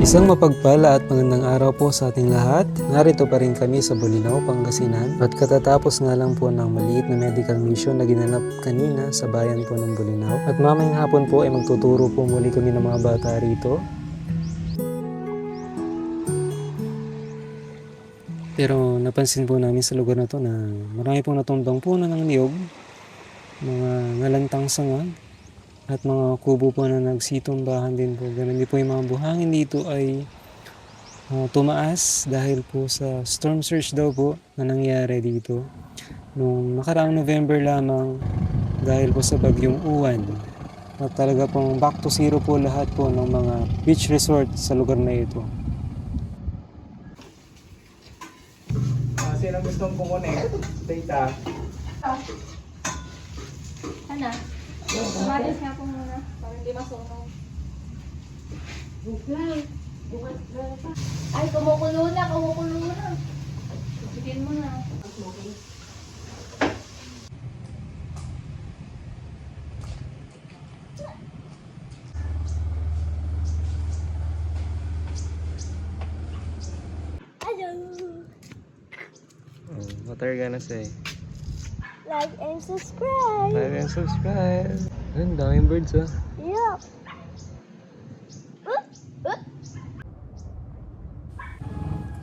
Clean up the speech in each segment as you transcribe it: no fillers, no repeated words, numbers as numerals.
Isang mapagpala at magandang araw po sa ating lahat. Narito pa rin kami sa Bolinao, Pangasinan. At katatapos nga lang po ng maliit na medical mission na ginanap kanina sa bayan po ng Bolinao. At mamayang hapon po ay magtuturo po muli kami ng mga bata rito. Pero napansin po namin sa lugar na to na marami pong natumbang puno ng niyog, mga ngalantang sanga, at mga kubo po na nagsitumbahan din po. Ganun din po yung mga buhangin dito ay tumaas dahil po sa storm surge daw po na nangyari dito. Nung nakaraang November lamang dahil po sa bagyong Uwan. At talaga pong back to zero po lahat po ng mga beach resort sa lugar na ito. Sino gustong kukunin? Data. Ano? Tumatis nga po muna para hindi masunog. Ay, kumukulo na. Bigyan mo na. What are you gonna say? Like and subscribe. Like and subscribe. Ang daming birds oh. Yeah.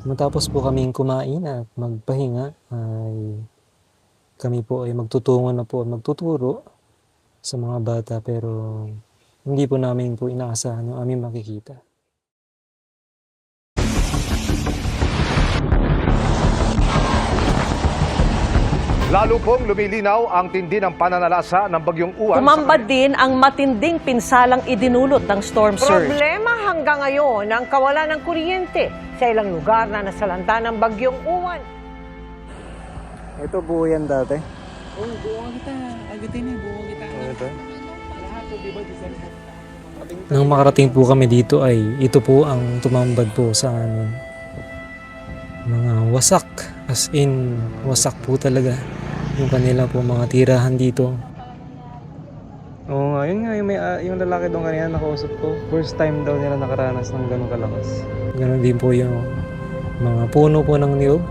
Matapos po kaming kumain at magpahinga ay kami po ay magtutungo na po, magtuturo sa mga bata pero hindi po namin po inaasahan yung aming makikita. Lalo pong lumilinaw ang tindi ng pananalasa ng bagyong Uwan. Tumambad din ang matinding pinsalang idinulot ng storm surge. Problema hanggang ngayon ang kawalan ng kuryente sa ilang lugar na nasalanta ng bagyong Uwan. Ito buo yan dati? Oh, buo kita. Agutin na, buo kita. Ito? Lahat to, diba? Nang makarating po kami dito ay ito po ang tumambad po sa amin. Mga wasak, as in wasak po talaga yung kanila po mga tirahan dito. Oo nga, yun nga yung lalaki doon kanina nakausap ko. First time daw nila nakaranas ng ganong kalakas. Ganon din po yung mga puno po ng niyog.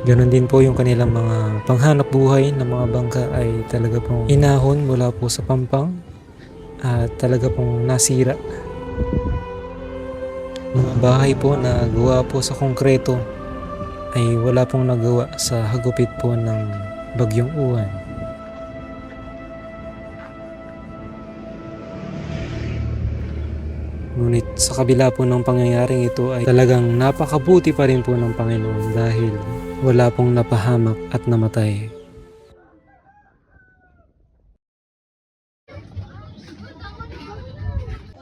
Ganon din po yung kanilang mga panghanap buhay ng mga bangka ay talaga pong inahon mula po sa pampang at talaga pong nasira. Mga bahay po na gawa po sa konkreto ay wala pong nagawa sa hagupit po ng bagyong Uwan. Ngunit sa kabila po ng pangyayaring ito ay talagang napakabuti pa rin po ng Panginoon dahil wala pong napahamak at namatay.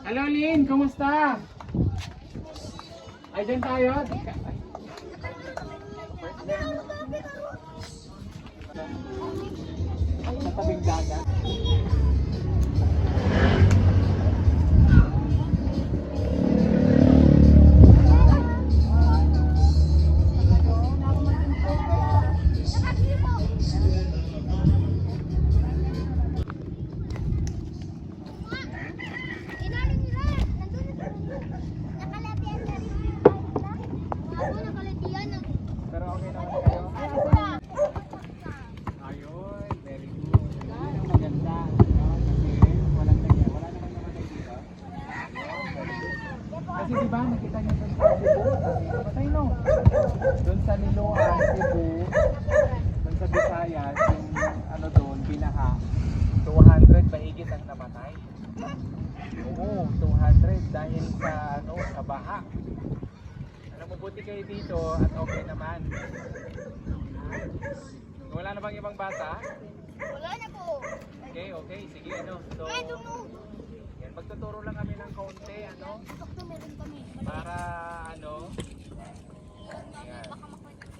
Hello, Lynn. Kumusta? Ay, dyan tayo. Sa tabing dagat. Pero okay naman kayo? Ayun, very good. Yun ang maganda. No? Kasi walang nangyay. Wala naman namatay dito. Kasi diba, nakita niyo doon sa Cebu, namatay no? Doon sa Liloan, Cebu, doon sa Visayas, yung ano doon, binaha, 200 mahigit ang namatay. Oo, 200 dahil sa ano, sa baha. Mabuti kayo dito at okay naman. Wala na bang ibang bata? Wala na po. Okay, okay. Sige, ano. So, yan, magtuturo lang kami ng kaunti, ano. Para, ano. Yan.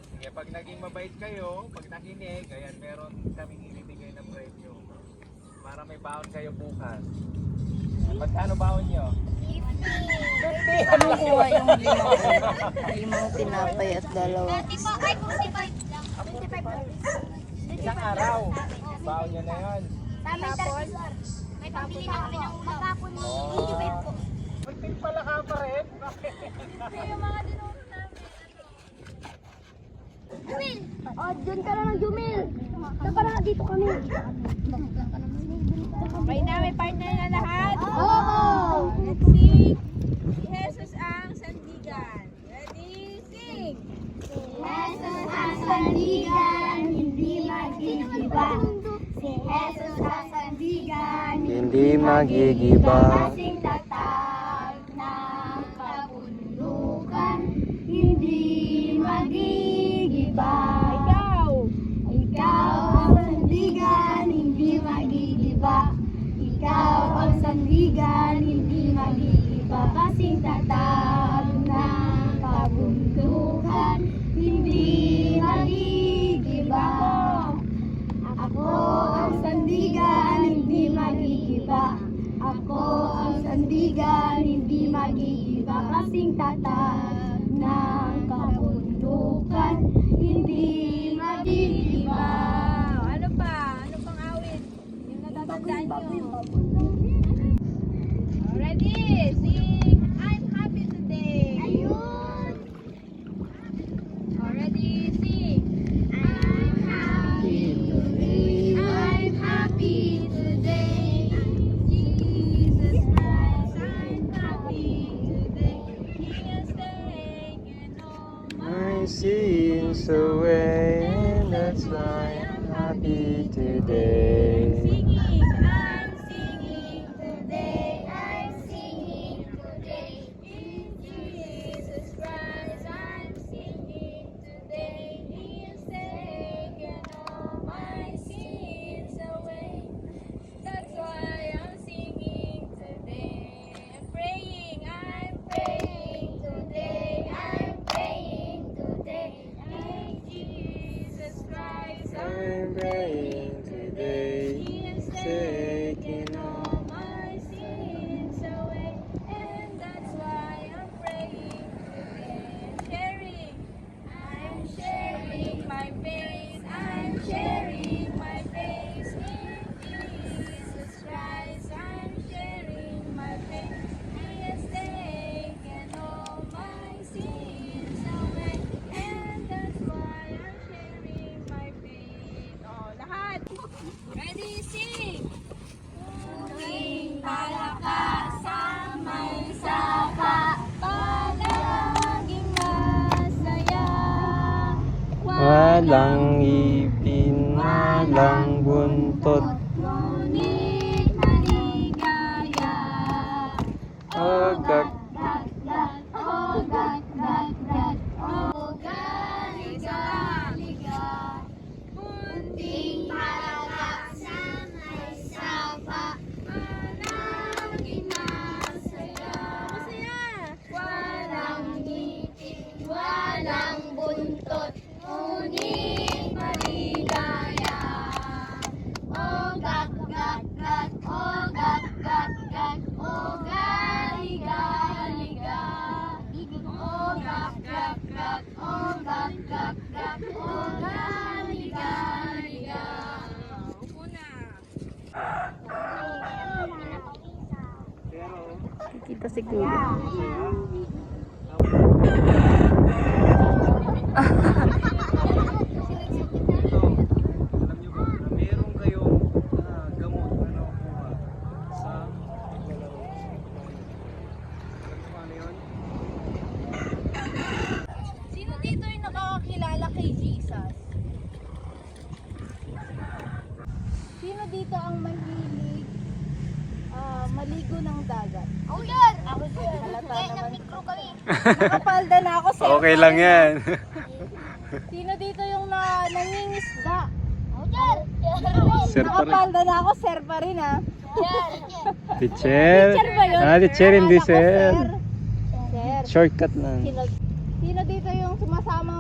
Sige, pag naging mabait kayo, pag nakinig, ayan, meron kaming ibibigay na premyo. Para may baon kayo bukas. Magkano baon nyo? Anong kuha yung limang tinapay at dalawa? 25. Isang araw. Baon nyo na yun. Tapos, may May pabili na kami ng ulam. Magkapon ni Jubel po. Muntik pala ka pa rin. Yung mga dinuro namin. Jumil! Oh, dun ka lang ng Jumil. Saka na dito kami. Okay na, may partner na lahat. Oo! Let's sing. Si Jesus ang sandigan. Ready, sing. Jesus ang sandigan, hindi magigiba. Si Jesus ang sandigan, Hindi magigiba. kasing tatag ng kabundukan, hindi magigiba. Ikaw ang sandigan, hindi magigiba. Ikaw ang sandigan, hindi magigiba. Kasing tatag ng kabundukan, hindi magigiba. Ako ang sandigan, hindi magigiba. Ako ang sandigan, hindi magigiba. Kasing tatag ng kabundukan, hindi magigiba. Ano pa? Ano pang awit? Yung natatandaan nyo. Ready, sing. I'm happy today. Ayun! Ready, sing. I'm happy today. I'm happy today. Jesus Christ, I'm happy today. He has taken all My sins away, and that's why I'm happy today. singing. I'm singing Today I'm singing today. in Jesus Christ. I'm singing today. He has taken all my sins away. That's why I'm singing today. I'm praying Today I'm praying today. in Jesus Christ. I'm praying today, He has taking all my sins away, and that's why I'm praying today. I'm sharing my faith. I'm sharing my faith in Jesus Christ. I'm sharing my faith. He has taken all my sins away, and that's why I'm sharing my faith. Oh, lahat. Ready, sing. Tuwing malakas sa may sapa, palaging masaya. Walang ipin, walang buntot. Ngunit maligaya. Oh, gag. Oh, God, God, God. Oh, galiga. Munting malakas sa may sapa. Palaging masaya. Walang ngipin, walang buntot. Ngunit maligaya. Oh, God, God, God. Oh, God, God, God. Oh, galiga. Oh, God, God, God. Oh, God, God, God. Oh, galiga. Upo na. Kita si Kuya. Alam niyo ba na meron kayong gamot na nakukuha sa paggalaw? Alam niyo ano yun? Sino dito yung nakakakilala kay Jesus? Sino dito ang mahilig maligo ng dagat? Oh, yan! Ako din. Halata Kaya naman. nag-micro kami. Nakapalda na ako, sir. Okay lang yan. Sino dito yung nangingisda? Oh, yan! Sir pa rin. Nakapalda na ako, sir pa rin ha. Yan! Teacher. Teacher ba yun? Ah, teacher, hindi Akala ko, sir. Sir. Shortcut lang. Sino dito yung sumasama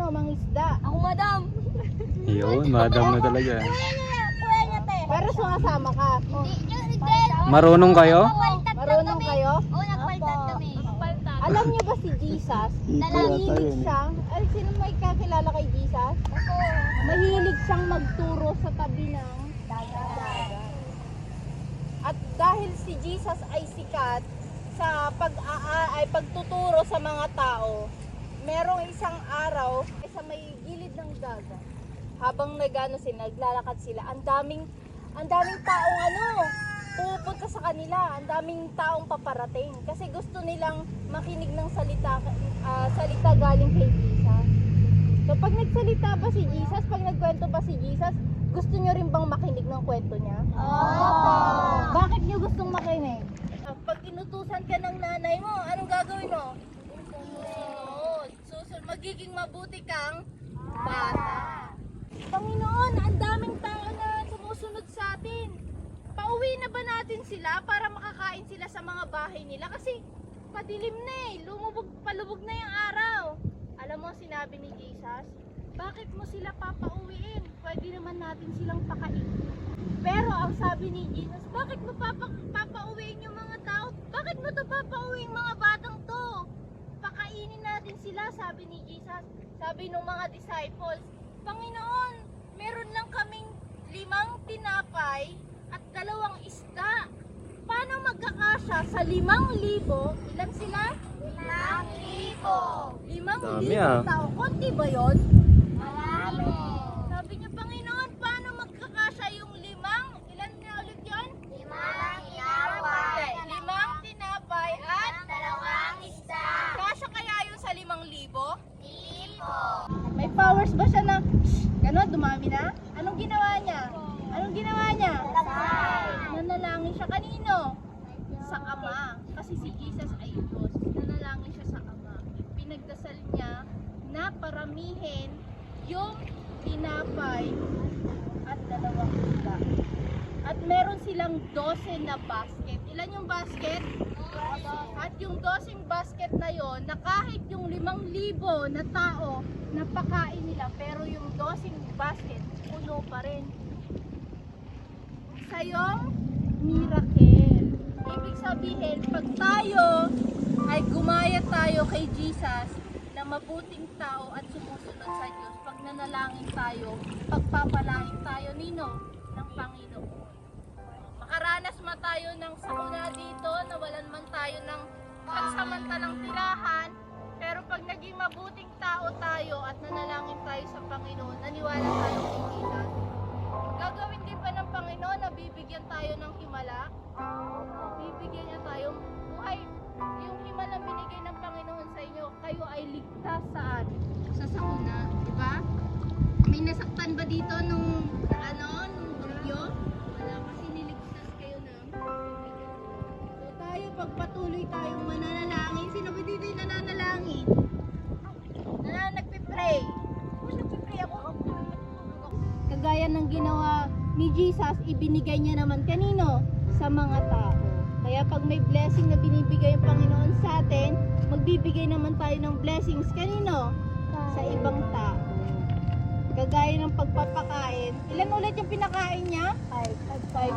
mangisda? Ako, madam! Yun, madam na talaga. Kuya niya, te! Pero sumasama ka. Hindi. Marunong kayo? Marunong kayo? Oo, nagpaltat kami. Alam niyo ba si Jesus? Mahilig siya. Ay, sino may kakilala kay Jesus? Ako. Mahilig siyang magturo sa tabi ng dagat. si Jesus ay sikat sa pagtuturo sa mga tao, merong isang araw sa may gilid ng dagat, habang naglalakad sila, ang daming taong pupunta sa kanila, ang daming taong paparating kasi gusto nilang makinig ng salita galing kay Jesus. So pag nagsalita ba si Jesus, pag nagkwento ba si Jesus, gusto nyo rin bang makinig ng kwento niya? Opo! Bakit nyo gustong makinig? Pag inutusan ka ng nanay mo, anong gagawin mo? Susunod. Magiging mabuti kang bata. Panginoon, ang daming tao na sumusunod sa atin. Pauwi na ba natin sila para makakain sila sa mga bahay nila? Kasi padilim na palubog na yung araw. Alam mo, sinabi ni Jesus, bakit mo sila papauwiin? Pwede naman natin silang pakainin. Pero ang sabi ni Jesus, bakit mo papauwiin yung mga tao? Bakit mo to papauwiin mga batang to? Pakainin natin sila, sabi ni Jesus. Sabi ng mga disciples, Panginoon, meron lang kaming 5 tinapay at 2 isda. Paano magkakasya sa 5,000? Ilan sila? 5,000. 5,000 tao. Konti ba yun? Marami. Sabi niya, Panginoon, paano magkakasya yung 5? Ilan na ulit yun? 5 tinapay. 5 tinapay at 2 isda. Kasya kaya yun sa 5,000? Hindi po. May powers ba siya na, gano'n, dumami na? Anong ginawa niya? Nanalangin siya kanino? Sa Ama. Kasi si Jesus ay Diyos. Nanalangin siya sa Ama. Pinagdasal niya na paramihin yung tinapay at 2 isda. At meron silang 12 na basket. Ilan yung basket? 12. At yung 12 basket na yon, na kahit yung 5,000 na tao napakain nila, pero yung 12 basket puno pa rin. Sayong miracle. Ibig sabihin, pag tayo ay gumaya tayo kay Jesus na mabuting tao at sumusunod sa Diyos, pag nanalangin tayo, pagpapalangin tayo ng Panginoon. Makaranas man tayo ng sakuna dito, nawalan man tayo ng pansamantalang tirahan, pero pag naging mabuting tao tayo at nanalangin tayo sa Panginoon, naniwala tayo kay Jesus, gagawin din ba ng Panginoon na bibigyan tayo ng himala? Bibigyan niya tayong buhay. Yung himala binigay ng Panginoon sa inyo, kayo ay ligtas saan? Sa sakuna, di ba? May nasaktan ba dito nung bagyo? Wala, kasi niligtas kayo ng bibigyan. So tayo, pagpatuloy tayong mananalangin. Sino ba dito yung nananalangin? Nagpipray. Nagpipray ako. Kagaya ng ginawa ni Jesus, ibinigay niya naman kanino? Sa mga tao. Kaya pag may blessing na binibigay ang Panginoon sa atin, magbibigay naman tayo ng blessings kanino? Sa ibang tao. Kagaya ng pagpapakain. Ilan ulit yung pinakain niya? 5,000.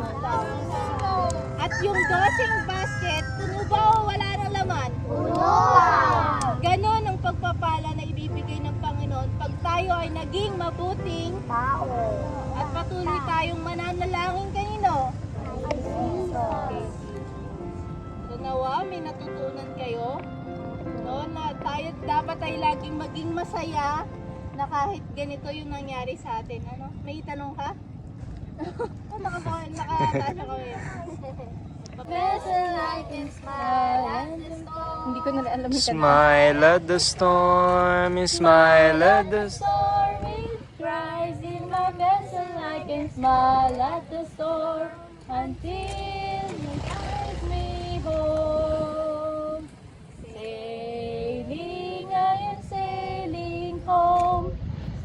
At yung 12 basket, puno ba o wala nang laman? Puno! Ganon ang pagpapala na ibibigay ng Panginoon pag tayo ay naging mabuting tao. At patuloy tayong mananalangin kanino? Okay. So nawa, may natutunan kayo? No, na tayo dapat ay laging maging masaya na kahit ganito yung nangyari sa atin. Ano? May tanong ka? Nakatasya ka yun. Hindi ko na alam yung Smile at the storm, smile at the storm. Cries in my vessel, I can smile at the storm until you guide me home. Sailing, I am sailing home.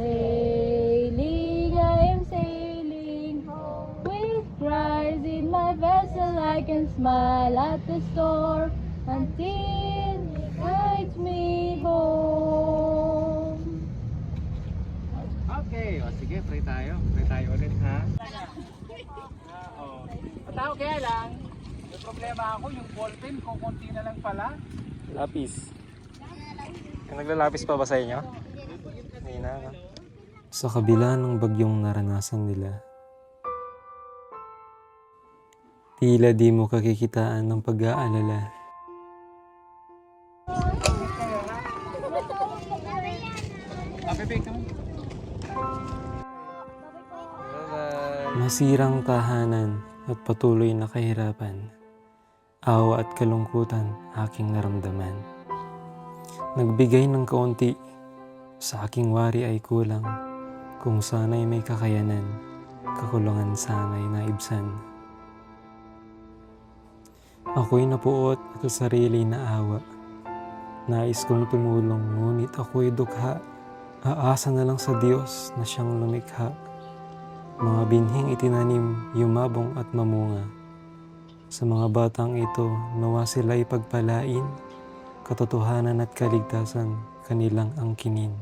Sailing, I am sailing home. With cries in my vessel, I can smile at the storm until you guide me home. Okay, o sige, pray tayo. Pray tayo ulit, ha? Patao kaya lang, may problema ako, yung ballpen, kung konti na lang pala. Lapis. Naglalapis pa ba sa inyo? Hindi na. Sa kabila ng bagyong naranasan nila, Tila di mo kakikitaan ng pag-aalala. Masirang tahanan at patuloy na kahirapan, awa at kalungkutan aking naramdaman. Nagbigay ng kaunti, sa aking wari ay kulang, kung sana'y may kakayanan, kakulangan sana'y naibsan. Ako'y napuot sa sarili na awa, nais kong tumulong ngunit ako'y dukha, aasa na lang sa Diyos na siyang lumikha. Mga binhing itinanim, yumabong at mamunga. Sa mga batang ito, nawa sila'y pagpalain, katotohanan at kaligtasan kanilang angkinin.